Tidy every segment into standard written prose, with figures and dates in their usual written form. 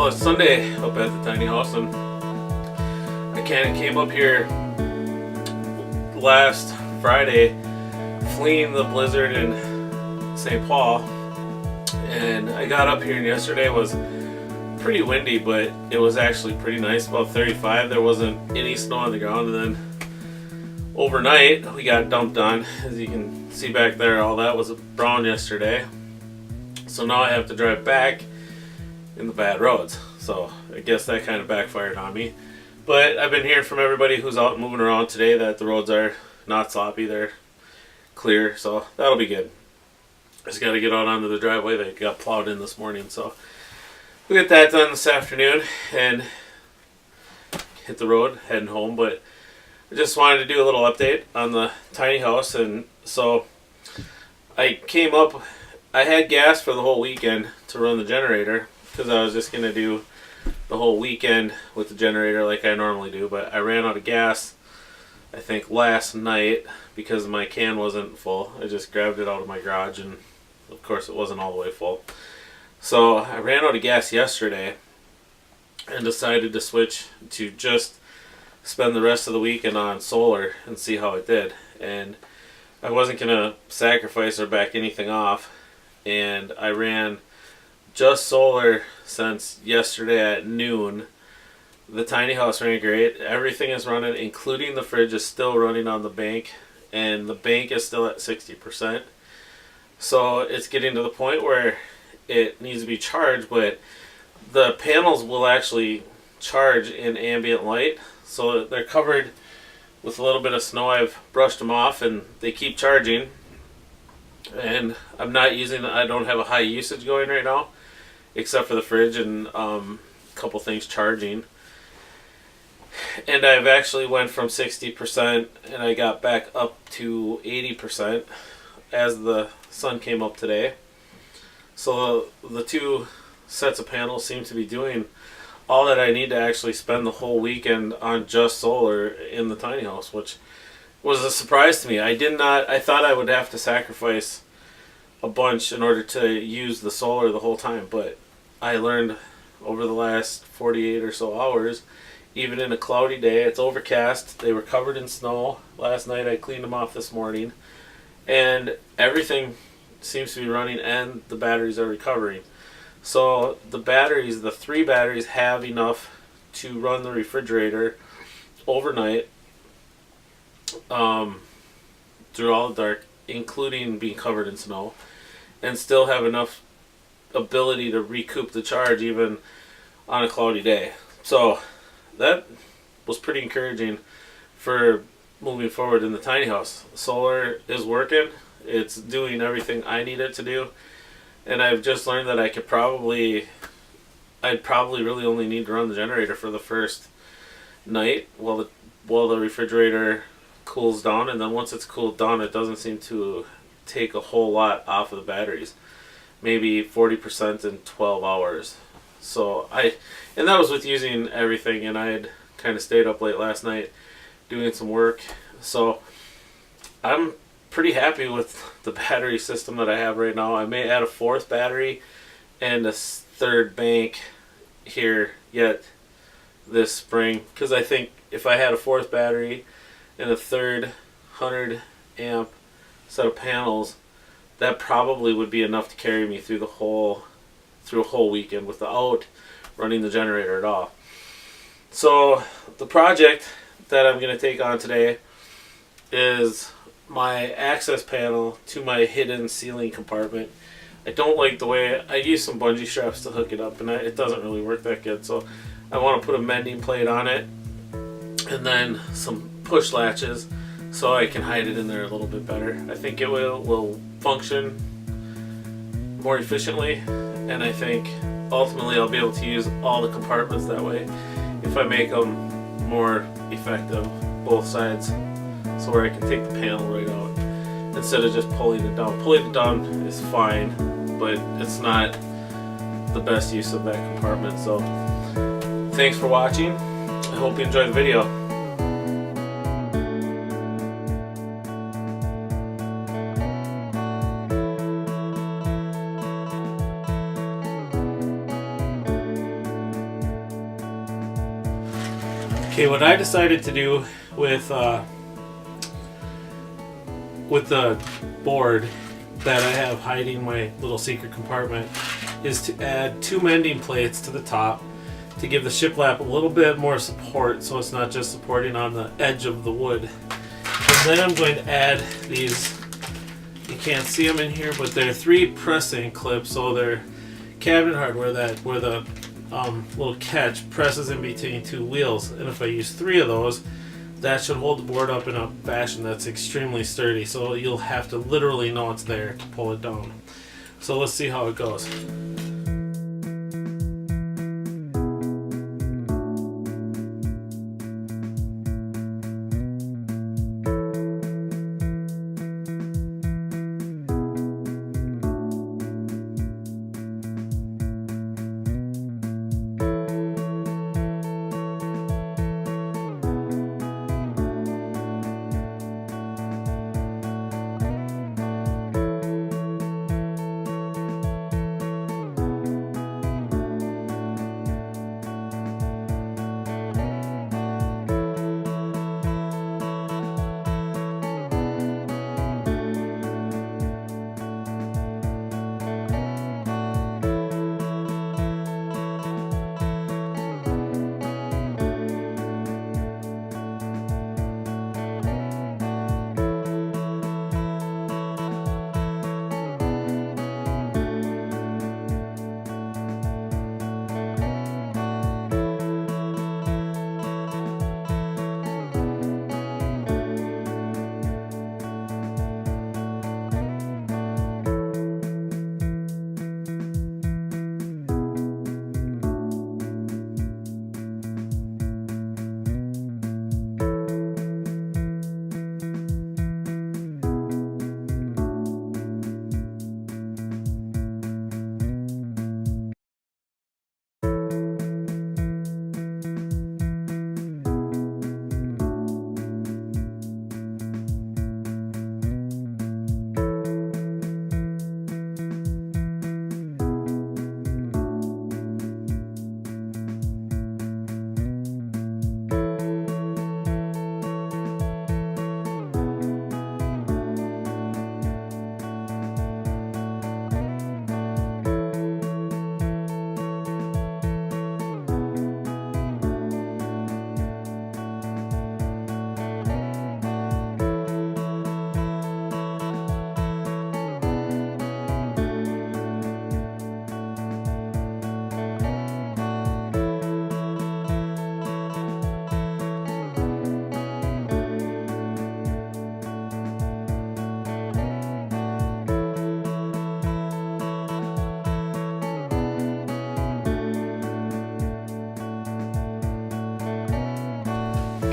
Well, it's Sunday up at the tiny house, and I kind of came up here last Friday fleeing the blizzard in St. Paul, and I got up here and yesterday was pretty windy, but it was actually pretty nice, about 35. There wasn't any snow on the ground, and then overnight we got dumped on. As you can see back there, all that was brown yesterday, so now I have to drive back in the bad roads. So I guess that kind of backfired on me, but I've been hearing from everybody who's out moving around today that the roads are not sloppy, they're clear, so that'll be good. I just got to get out onto the driveway that got plowed in this morning, so we'll get that done this afternoon and hit the road heading home. But I just wanted to do a little update on the tiny house. And so I came up, I had gas for the whole weekend to run the generator because I was just going to do the whole weekend with the generator like I normally do, but I ran out of gas I think last night because my can wasn't full. I just grabbed it out of my garage, and of course it wasn't all the way full. So I ran out of gas yesterday and decided to switch to just spend the rest of the weekend on solar and see how it did. And I wasn't going to sacrifice or back anything off, and I ran just solar since yesterday at noon. The tiny house ran great. Everything is running, including the fridge is still running on the bank, and the bank is still at 60%. So it's getting to the point where it needs to be charged, but the panels will actually charge in ambient light. So they're covered with a little bit of snow. I've brushed them off and they keep charging. And I'm not using, I don't have a high usage going right now, except for the fridge and a couple things charging. And I've actually went from 60% and I got back up to 80% as the sun came up today. So the two sets of panels seem to be doing all that I need to actually spend the whole weekend on just solar in the tiny house, which was a surprise to me. I thought I would have to sacrifice a bunch in order to use the solar the whole time, but I learned over the last 48 or so hours, even in a cloudy day, it's overcast, they were covered in snow last night, I cleaned them off this morning, and everything seems to be running and the batteries are recovering. So the batteries, the 3 batteries, have enough to run the refrigerator overnight through all the dark, including being covered in snow, and still have enough ability to recoup the charge even on a cloudy day. So that was pretty encouraging for moving forward in the tiny house. Solar is working. It's doing everything I need it to do. And I've just learned that I'd probably really only need to run the generator for the first night while the refrigerator cools down, and then once it's cooled down, it doesn't seem to take a whole lot off of the batteries. Maybe 40% in 12 hours. So and that was with using everything, and I had kind of stayed up late last night doing some work. So I'm pretty happy with the battery system that I have right now. I may add a 4th battery and a 3rd bank here yet this spring, because I think if I had a 4th battery and a 3rd 100 amp set of panels, that probably would be enough to carry me through a whole weekend without running the generator at all. So the project that I'm going to take on today is my access panel to my hidden ceiling compartment. I don't like the way I use some bungee straps to hook it up, and it doesn't really work that good. So I want to put a mending plate on it and then some push latches so I can hide it in there a little bit better. I think it will function more efficiently, and I think ultimately I'll be able to use all the compartments that way if I make them more effective, both sides, so where I can take the panel right out instead of just pulling it down. Pulling it down is fine, but it's not the best use of that compartment. So thanks for watching. I hope you enjoyed the video. Okay, what I decided to do with the board that I have hiding my little secret compartment is to add 2 mending plates to the top to give the shiplap a little bit more support, so it's not just supporting on the edge of the wood. And then I'm going to add these, you can't see them in here, but they're 3 pressing clips, so they're cabinet hardware where the little catch presses in between 2 wheels. And if I use 3 of those, that should hold the board up in a fashion that's extremely sturdy, so you'll have to literally know it's there to pull it down. So let's see how it goes.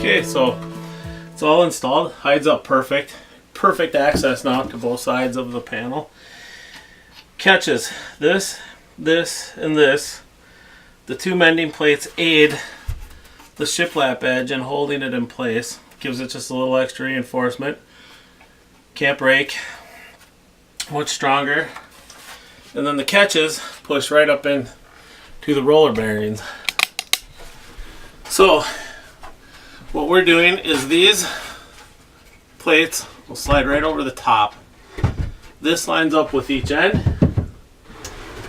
Okay, so it's all installed, hides up perfect. Perfect access now to both sides of the panel. Catches this, and this. The 2 mending plates aid the shiplap edge in holding it in place. Gives it just a little extra reinforcement. Can't break. Much stronger. And then the catches push right up in to the roller bearings. So what we're doing is these plates will slide right over the top. This lines up with each end.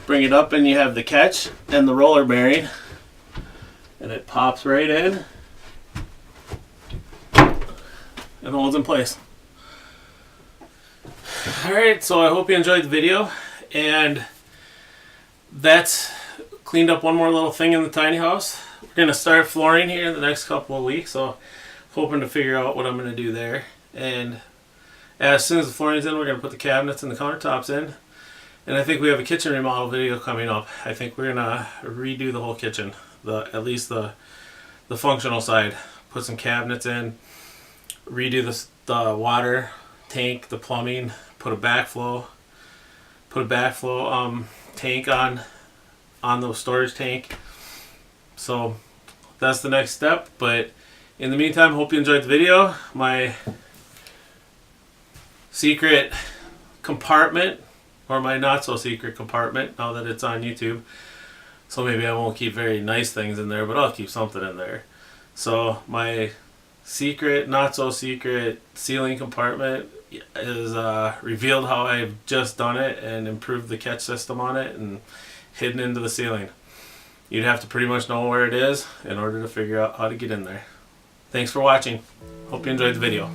Bring it up and you have the catch and the roller bearing, and it pops right in and holds in place. Alright, so I hope you enjoyed the video, and that's cleaned up one more little thing in the tiny house. We're going to start flooring here in the next couple of weeks, so hoping to figure out what I'm going to do there. And as soon as the flooring's in, we're going to put the cabinets and the countertops in. And I think we have a kitchen remodel video coming up. I think we're going to redo the whole kitchen, at least the functional side. Put some cabinets in, redo the water tank, the plumbing, put a backflow tank on the storage tank. So that's the next step, but in the meantime, hope you enjoyed the video. My secret compartment, or my not so secret compartment, now that it's on YouTube. So maybe I won't keep very nice things in there, but I'll keep something in there. So my secret, not so secret ceiling compartment is revealed how I've just done it and improved the catch system on it and hidden into the ceiling. You'd have to pretty much know where it is in order to figure out how to get in there. Thanks for watching. Hope you enjoyed the video.